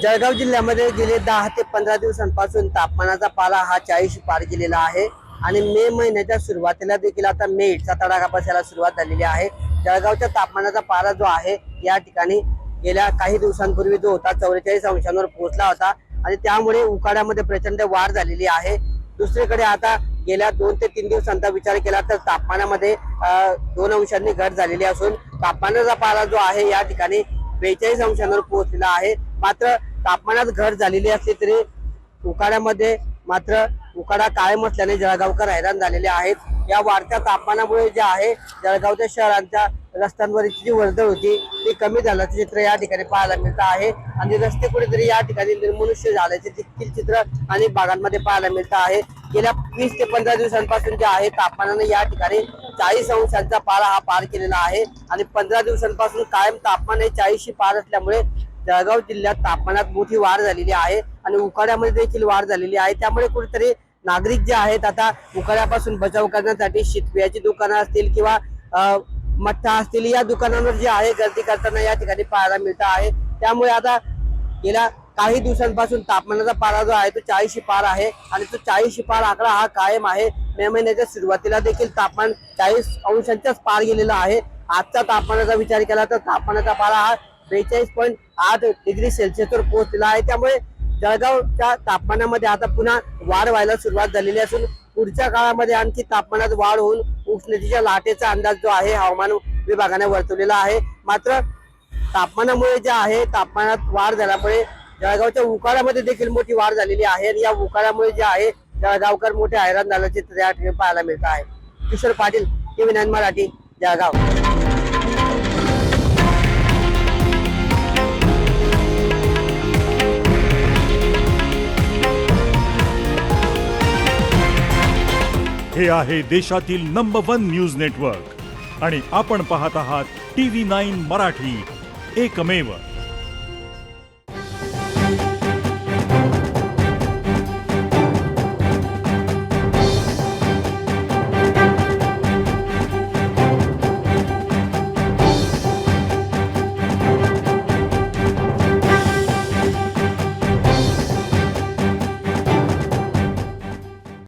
जळगाव जिल्ह्यामध्ये गेले 10 ते 15 दिवसांपासून तापमानाचा पारा हा 40 पार गेलेला आहे आणि मे महिन्याच्या सुरुवातीला देखील आता मेचा तडाखा बसायला सुरुवात झालेली आहे। जळगावच्या तापमानाचा पारा जो आहे या ठिकाणी गेल्या काही दिवसांपूर्वी जो होता 44 अंशांवर पोहोचला होता आणि त्यामुळे उकाड्यामध्ये प्रचंड वाढ झालेली आहे। दुसरीकडे आता गेल्या 2 ते 3 दिवसांचा विचार केला तर तापमानामध्ये 2 अंशांनी घट झालेली असून तापमानाचा पारा जो आहे या ठिकाणी 42 अंशांवर पोहोचलेला आहे। मात्र तापमानात घट झालेली असली तरी उकाड्यामध्ये मात्र उकाडा कायम असल्याने जळगावकर हैराण झालेले आहेत। या वाढत्या तापमानामुळे जे आहे जळगावच्या शहरांच्या रस्त्यांवरची जी वर्दळ होती ती कमी झाल्याचे चित्र या ठिकाणी पाहायला मिळत आहे आणि रस्ते कुठेतरी या ठिकाणी निर्मनुष्य झाल्याचे देखील चित्र अनेक भागांमध्ये पाहायला मिळत आहे। गेल्या 20 ते 15 दिवसांपासून जे आहे तापमानाने या ठिकाणी 40 अंशांचा पारा हा पार केलेला आहे आणि 15 दिवसांपासून कायम तापमान हे 40 पार असल्यामुळे जळगाव जिल्ह्यात तापमानात मोठी वाढ झालेली आहे आणि उकाड्यामध्ये देखील वाढ झालेली आहे। त्यामुळे कुठेतरी नागरिक जे आहेत आता उकाड्यापासून बचाव करण्यासाठी शीतपेयाची दुकानं असतील किंवा मठ्ठा असतील या दुकानांवर जे आहे गर्दी करताना या ठिकाणी पाहायला मिळत आहे। त्यामुळे आता गेल्या काही दिवसांपासून तापमानाचा पारा जो आहे तो 40 पार आहे आणि तो 40 पार आकडा हा कायम आहे। मे महिन्याच्या सुरुवातीला देखील तापमान 40 अंशांच्याच पार गेलेला आहे। आजचा तापमानाचा विचार केला तर तापमानाचा पारा हा 42.8 डिग्री सेल्सिअसवर पोहोचलेला आहे। त्यामुळे जळगावच्या तापमानामध्ये आता पुन्हा वाढ व्हायला सुरुवात झालेली असून पुढच्या काळामध्ये आणखी तापमानात वाढ होऊन उष्णतेच्या लाटेचा अंदाज जो आहे हवामान विभागाने वर्तवलेला आहे। मात्र तापमानामुळे जे आहे तापमानात वाढ झाल्यामुळे जळगावच्या उकाड्यामध्ये देखील मोठी वाढ झालेली आहे आणि या उकाड्यामुळे जे आहे जळगावकर मोठे हैराण झाल्याचे चित्र या ठिकाणी पाहायला मिळत आहे। किशोर पाटील, TV9 मराठी, जळगाव। हे आहे देशातील नंबर 1 न्यूज नेटवर्क आणि आपण पाहत आहात TV9 मराठी, एकमेव।